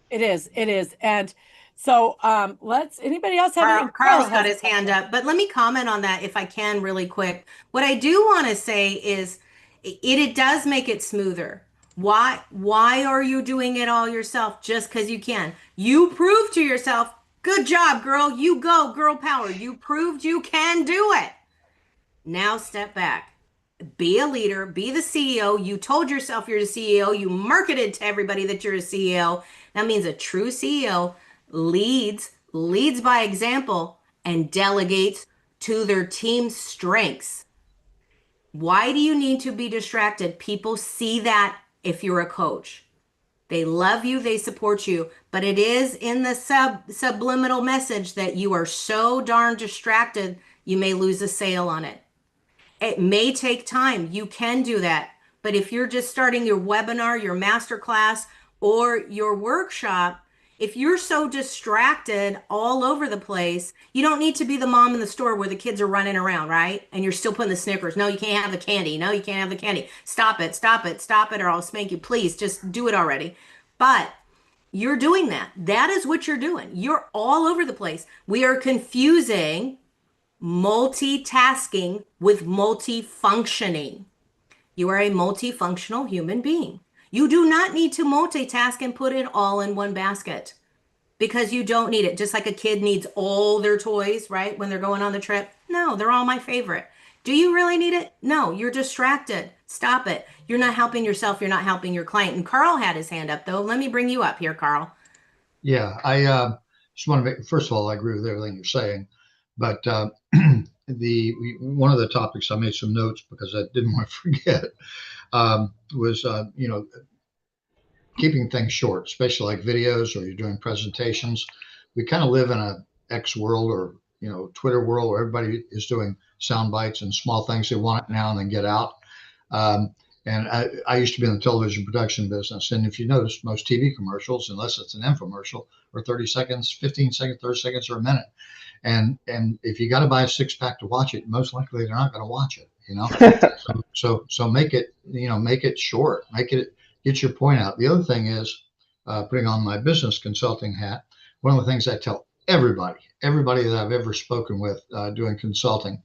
It is. It is. And so let's anybody else have any Carl Carl's got has a his hand question. up, but let me comment on that if I can really quick. What I do want to say is it does make it smoother. Why are you doing it all yourself just because you can? You prove to yourself, good job, girl. You go, girl power. You proved you can do it. Now step back. Be a leader, be the CEO. You told yourself you're the CEO. You marketed to everybody that you're a CEO. That means a true CEO leads by example, and delegates to their team's strengths. Why do you need to be distracted? People see that if you're a coach. They love you, they support you, but it is in the subliminal message that you are so darn distracted, you may lose a sale on it. It may take time. You can do that. But if you're just starting your webinar, your masterclass, or your workshop, if you're so distracted all over the place, you don't need to be the mom in the store where the kids are running around, right? And you're still putting the Snickers. No, you can't have the candy. No, you can't have the candy. Stop it, stop it, stop it, or I'll spank you. Please, just do it already. But you're doing that. That is what you're doing. You're all over the place. We are confusing multitasking with multifunctioning. You are a multifunctional human being. You do not need to multitask and put it all in one basket because you don't need it. Just like a kid needs all their toys, right? When they're going on the trip. No, they're all my favorite. Do you really need it? No, you're distracted. Stop it. You're not helping yourself. You're not helping your client. And Carl had his hand up though. Let me bring you up here, Carl. Yeah, I just want to make, first of all, I agree with everything you're saying, but one of the topics I made some notes because I didn't want to forget was keeping things short, especially like videos or you're doing presentations. We kind of live in a X world or Twitter world where everybody is doing sound bites and small things they want it now and then get out. And I used to be in the television production business. And if you notice, most TV commercials, unless it's an infomercial, are 30 seconds, 15 seconds, 30 seconds, or a minute. And if you got to buy a 6-pack to watch it, most likely they're not going to watch it, So make it, make it short, get your point out. The other thing is putting on my business consulting hat. One of the things I tell everybody that I've ever spoken with doing consulting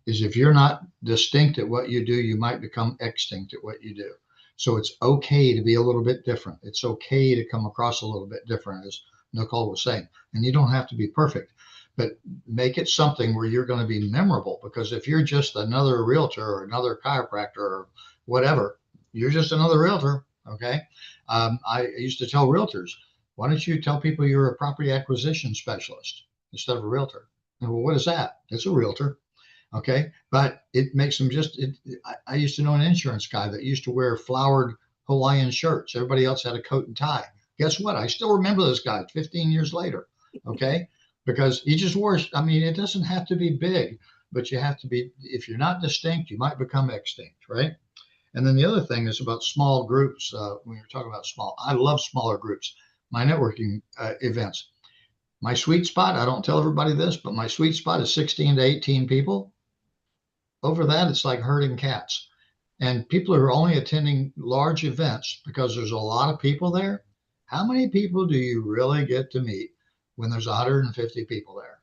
is if you're not distinct at what you do, you might become extinct at what you do. So it's okay to be a little bit different. It's okay to come across a little bit different, as Nicole was saying. And you don't have to be perfect, but make it something where you're going to be memorable. Because if you're just another realtor or another chiropractor or whatever, you're just another realtor. Okay. I used to tell realtors, why don't you tell people you're a property acquisition specialist instead of a realtor? And well, what is that? It's a realtor. Okay. But it makes them I used to know an insurance guy that used to wear flowered Hawaiian shirts. Everybody else had a coat and tie. Guess what? I still remember this guy 15 years later. Okay. Because he just wore, it doesn't have to be big, but you have to be, if you're not distinct, you might become extinct. Right. And then the other thing is about small groups. When you're talking about I love smaller groups. My networking events, my sweet spot, I don't tell everybody this, but my sweet spot is 16 to 18 people. Over that, it's like herding cats. And people are only attending large events because there's a lot of people there. How many people do you really get to meet when there's 150 people there?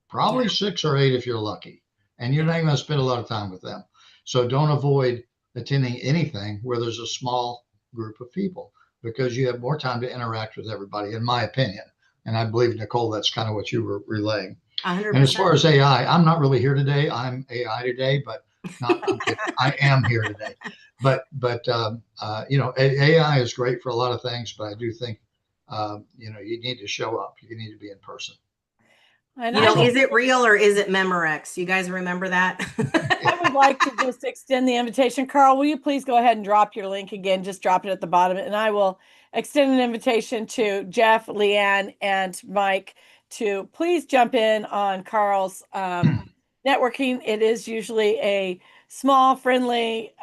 Probably 6 or 8 if you're lucky. And you're not even going to spend a lot of time with them. So don't avoid attending anything where there's a small group of people because you have more time to interact with everybody, in my opinion. And I believe, Nicole, that's kind of what you were relaying. 100%. And as far as AI, I'm not really here today. I'm AI today, but I am here today. But AI is great for a lot of things, but I do think, you need to show up. You need to be in person. Is it real or is it Memorex? You guys remember that? I would like to just extend the invitation. Carl, will you please go ahead and drop your link again? Just drop it at the bottom, and I will extend an invitation to Jeff, Leanne, and Mike to please jump in on Carl's networking. It is usually a small, friendly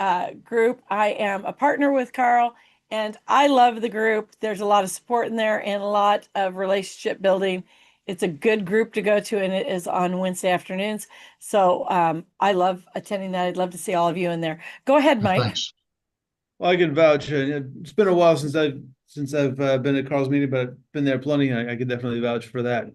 group. I am a partner with Carl, and I love the group. There's a lot of support in there and a lot of relationship building. It's a good group to go to, and it is on Wednesday afternoons. So I love attending that. I'd love to see all of you in there. Go ahead, Mike. Thanks. Well, I can vouch. It's been a while since I've been at Carl's meeting, but I've been there plenty. I could definitely vouch for that.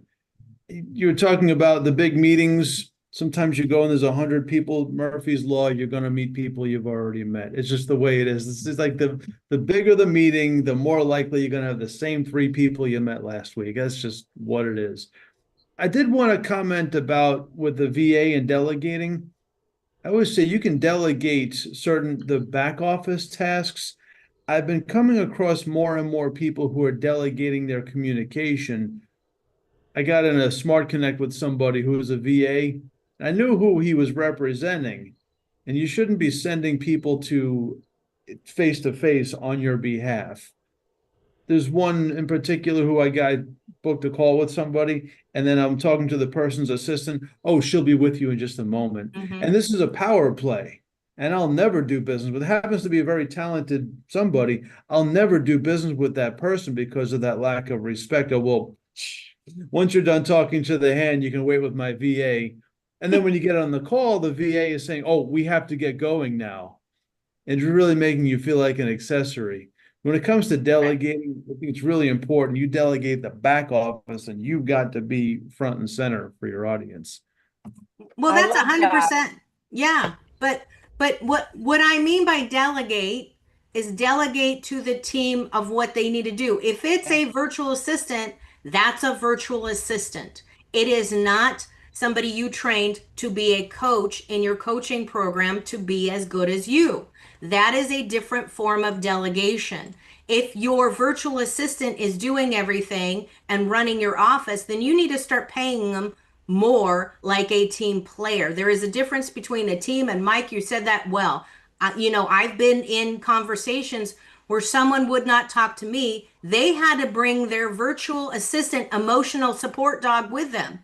You're talking about the big meetings. Sometimes you go and there's 100 people. Murphy's Law, you're going to meet people you've already met. It's just the way it is. It's just like the bigger the meeting, the more likely you're going to have the same 3 people you met last week. That's just what it is. I did want to comment about with the VA and delegating. I always say you can delegate the back office tasks. I've been coming across more and more people who are delegating their communication. I got in a Smart Connect with somebody who was a VA, And I knew who he was representing. And you shouldn't be sending people to face on your behalf. There's one in particular who I booked a call with somebody, and then I'm talking to the person's assistant. Oh, she'll be with you in just a moment. Mhm. And this is a power play. And I'll never do business with. It happens to be a very talented somebody. I'll never do business with that person because of that lack of respect. Oh, well, once you're done talking to the hand, you can wait with my VA. And then when you get on the call, the VA is saying, oh, we have to get going now. And it's really making you feel like an accessory. When it comes to delegating, I think it's really important. You delegate the back office and you've got to be front and center for your audience. Well, I that's love that. 100%. Yeah. But what I mean by delegate is delegate to the team of what they need to do. If it's a virtual assistant, that's a virtual assistant. It is not somebody you trained to be a coach in your coaching program to be as good as you. That is a different form of delegation. If your virtual assistant is doing everything and running your office, then you need to start paying them more like a team player. There is a difference between a team, and Mike, you said that well. I've been in conversations where someone would not talk to me. They had to bring their virtual assistant emotional support dog with them.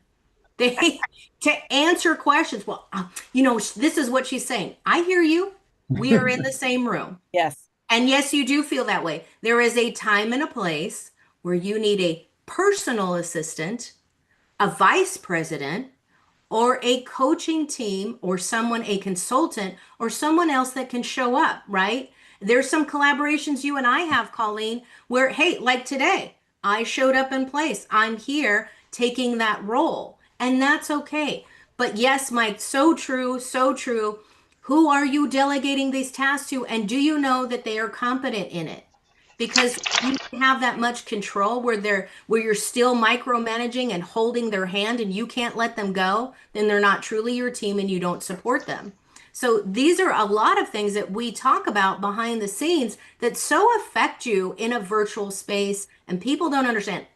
They to answer questions. Well, this is what she's saying. I hear you. We are in the same room. Yes. And yes, you do feel that way. There is a time and a place where you need a personal assistant, a vice president, or a coaching team, or someone, a consultant, or someone else that can show up, right? There's some collaborations you and I have, Colleen, where, hey, like today, I showed up in place. I'm here taking that role, and that's okay. But yes, Mike, so true, so true. Who are you delegating these tasks to? And do you know that they are competent in it? Because you have that much control where you're still micromanaging and holding their hand and you can't let them go, then they're not truly your team and you don't support them. So these are a lot of things that we talk about behind the scenes that so affect you in a virtual space, and people don't understand.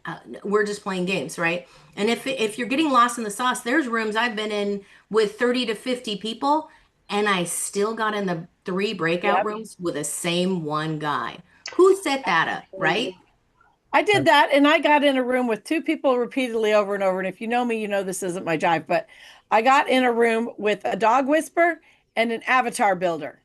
We're just playing games, right? And if you're getting lost in the sauce, there's rooms I've been in with 30 to 50 people, and I still got in the 3 breakout Yep. rooms with the same one guy. Who set that up, right? I did that, and I got in a room with 2 people repeatedly over and over. And if you know me, you know this isn't my jive, but I got in a room with a dog whisperer and an avatar builder.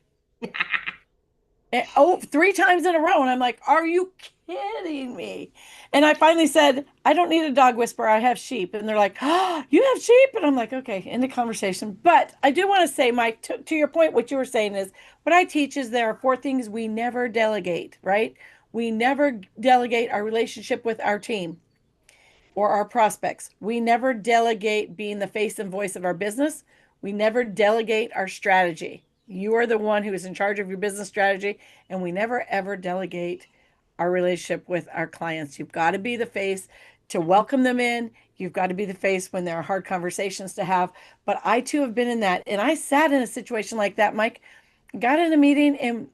And, 3 times in a row. And I'm like, are you kidding me? And I finally said, I don't need a dog whisperer. I have sheep. And they're like, oh, you have sheep? And I'm like, okay, end the conversation. But I do want to say, Mike, to your point, what you were saying is what I teach is there are 4 things we never delegate, right? We never delegate our relationship with our team or our prospects. We never delegate being the face and voice of our business. We never delegate our strategy. You are the one who is in charge of your business strategy, and we never ever delegate our relationship with our clients. You've got to be the face to welcome them in. You've got to be the face when there are hard conversations to have. But I too have been in that. And I sat in a situation like that, Mike, got in a meeting, and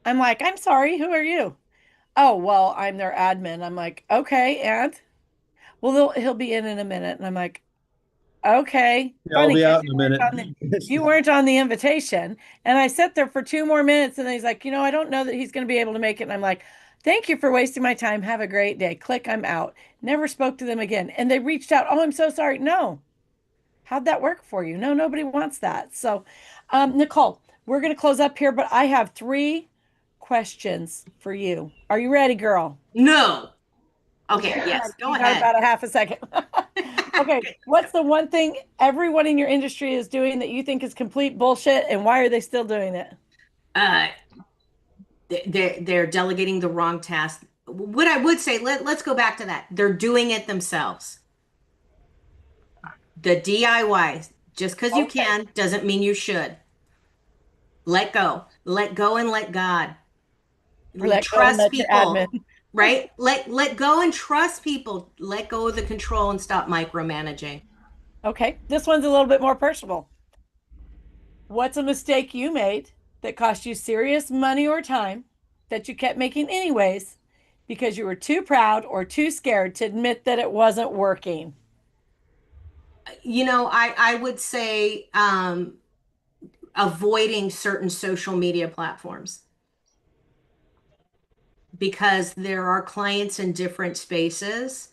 I'm like, I'm sorry, who are you? Oh, well, I'm their admin. I'm like, okay, and well, he'll be in a minute. And I'm like, okay, Yeah, I'll funny be because out in a minute. you weren't on the invitation. And I sat there for 2 more minutes, and then he's like, I don't know that he's going to be able to make it. And I'm like, thank you for wasting my time. Have a great day. Click, I'm out. Never spoke to them again. And they reached out. Oh, I'm so sorry. No. How'd that work for you? No, nobody wants that. So, Nicole, we're going to close up here, but I have 3 questions for you. Are you ready, girl? No. Okay, yes, go You got ahead. about a half a second. Okay, what's the one thing everyone in your industry is doing that you think is complete bullshit, and why are they still doing it? Uh, they're delegating the wrong task. What I would say, let's go back to that. They're doing it themselves. The DIY, just because you Okay. can doesn't mean you should. Let go. Let go and let God. Let go and Trust let your people, admin. right? Let go and trust people. Let go of the control and stop micromanaging. Okay, this one's a little bit more personal. What's a mistake you made that cost you serious money or time that you kept making anyways because you were too proud or too scared to admit that it wasn't working? I would say avoiding certain social media platforms because there are clients in different spaces.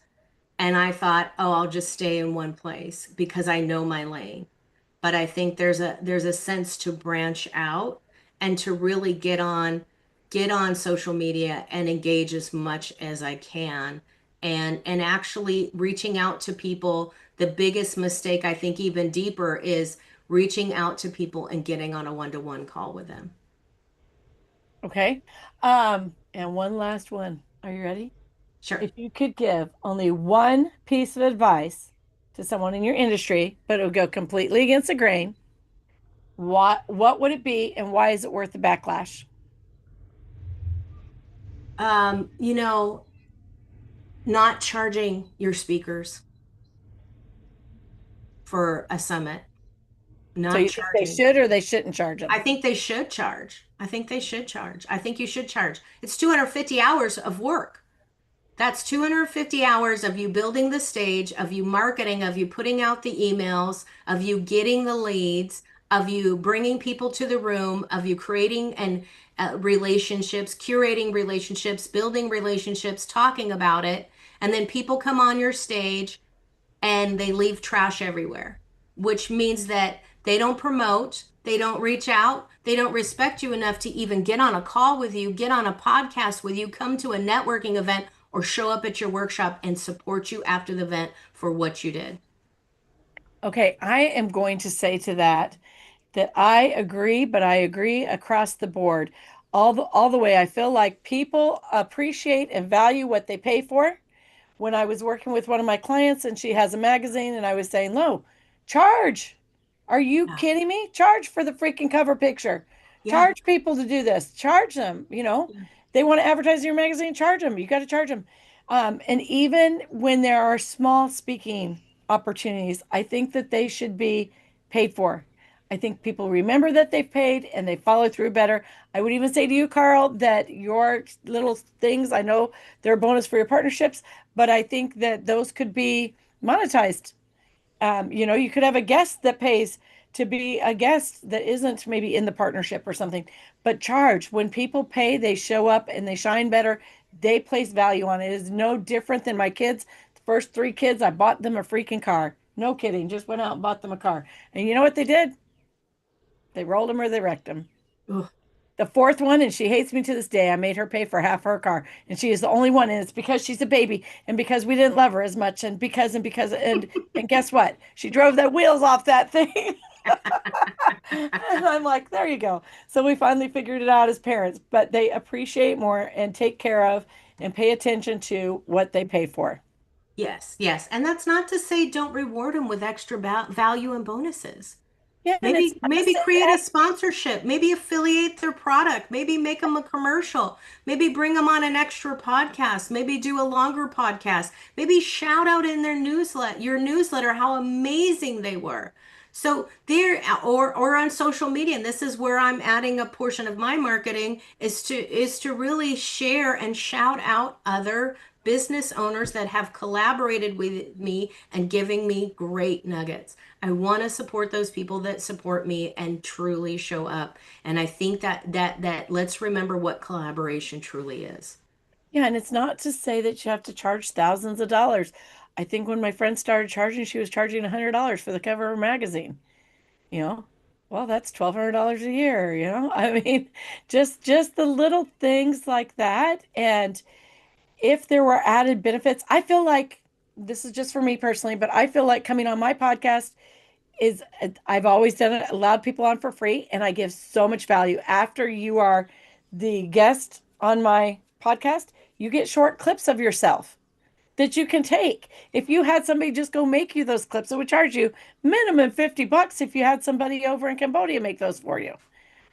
And I thought, oh, I'll just stay in one place because I know my lane. But I think there's a sense to branch out and to really get on social media and engage as much as I can, and actually reaching out to people. The biggest mistake, I think, even deeper, is reaching out to people and getting on a one-to-one call with them. Okay. And one last one. Are you ready? Sure. If you could give only one piece of advice to someone in your industry, but it would go completely against the grain, what would it be and why is it worth the backlash? Um, you know, Not charging your speakers for a summit, So not you think they charging. should or they shouldn't charge them? I think they should charge. I think they should charge. I think you should charge. It's 250 hours of work. That's 250 hours of you building the stage, of you marketing, of you putting out the emails, of you getting the leads, of you bringing people to the room, of you creating and relationships, curating relationships, building relationships, talking about it. And then people come on your stage and they leave trash everywhere, which means that they don't promote, they don't reach out, they don't respect you enough to even get on a call with you, get on a podcast with you, come to a networking event, or show up at your workshop and support you after the event for what you did. Okay, I am going to say to that I agree, but I agree across the board. All the way. I feel like people appreciate and value what they pay for. When I was working with one of my clients and she has a magazine and I was saying, "No, charge. Are you Yeah. kidding me? Charge for the freaking cover picture. Yeah. Charge people to do this. Charge them, you know. Yeah. They want to advertise your magazine, charge them. You got to charge them." And even when there are small speaking opportunities, I think that they should be paid for. I think people remember that they've paid and they follow through better. I would even say to you, Carl, that your little things, I know they're a bonus for your partnerships, but I think that those could be monetized. You could have a guest that pays to be a guest that isn't maybe in the partnership or something, but charge. When people pay, they show up and they shine better. They place value on it. It is no different than my kids. The first three kids, I bought them a freaking car. No kidding. Just went out and bought them a car. And you know what they did? They rolled them or they wrecked them. Ugh. The fourth one, and she hates me to this day. I made her pay for half her car, and she is the only one, and it's because she's a baby, and because we didn't love her as much, and guess what? She drove the wheels off that thing. And I'm like, there you go. So we finally figured it out as parents, but they appreciate more and take care of and pay attention to what they pay for. Yes, yes. And that's not to say don't reward them with extra value and bonuses. Yeah, and it's Maybe not to maybe say create a that. sponsorship, maybe affiliate their product, maybe make them a commercial, maybe bring them on an extra podcast, maybe do a longer podcast, maybe shout out in their newsletter, your newsletter, how amazing they were. So there, or on social media, and this is where I'm adding a portion of my marketing is to really share and shout out other business owners that have collaborated with me and giving me great nuggets. I want to support those people that support me and truly show up. And I think that let's remember what collaboration truly is. Yeah, and it's not to say that you have to charge thousands of dollars. I think when my friend started charging, she was charging $100 for the cover of her magazine. you know well, that's $1,200 a year. I mean, just the little things like that. And if there were added benefits, I feel like, this is just for me personally, but I feel like coming on my podcast is, I've always done it, allowed people on for free, and I give so much value. After you are the guest on my podcast, you get short clips of yourself that you can take. If you had somebody just go make you those clips, it would charge you minimum $50 if you had somebody over in Cambodia make those for you.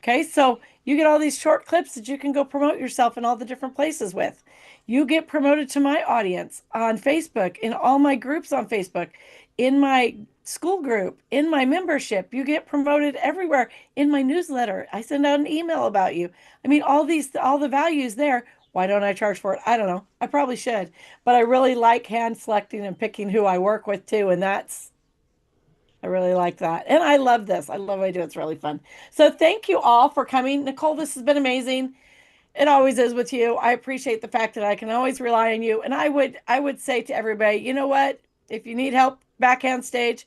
Okay, so you get all these short clips that you can go promote yourself in all the different places with. You get promoted to my audience on Facebook, in all my groups on Facebook, in my school group, in my membership. You get promoted everywhere in my newsletter. I send out an email about you. I mean, all the values there. Why don't I charge for it? I don't know. I probably should, but I really like hand selecting and picking who I work with too, and I really like that. And I love this. I love what I do. It's really fun. So thank you all for coming. Nicole, this has been amazing. It always is with you. I appreciate the fact that I can always rely on you. And I would say to everybody, you know what? If you need help backhand stage,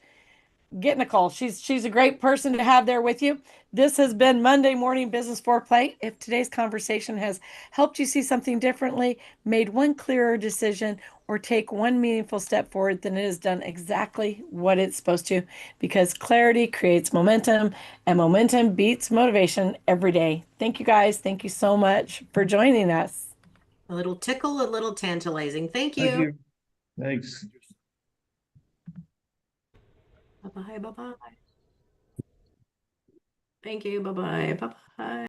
get Nicole. She's a great person to have there with you. This has been Monday Morning Business Foreplay. If today's conversation has helped you see something differently, made one clearer decision, or take one meaningful step forward, then it has done exactly what it's supposed to, because clarity creates momentum and momentum beats motivation every day. Thank you guys. Thank you so much for joining us. A little tickle, a little tantalizing. Thank Thank you. you. Thanks. Bye-bye, bye-bye. Thank you. Bye-bye. Bye-bye.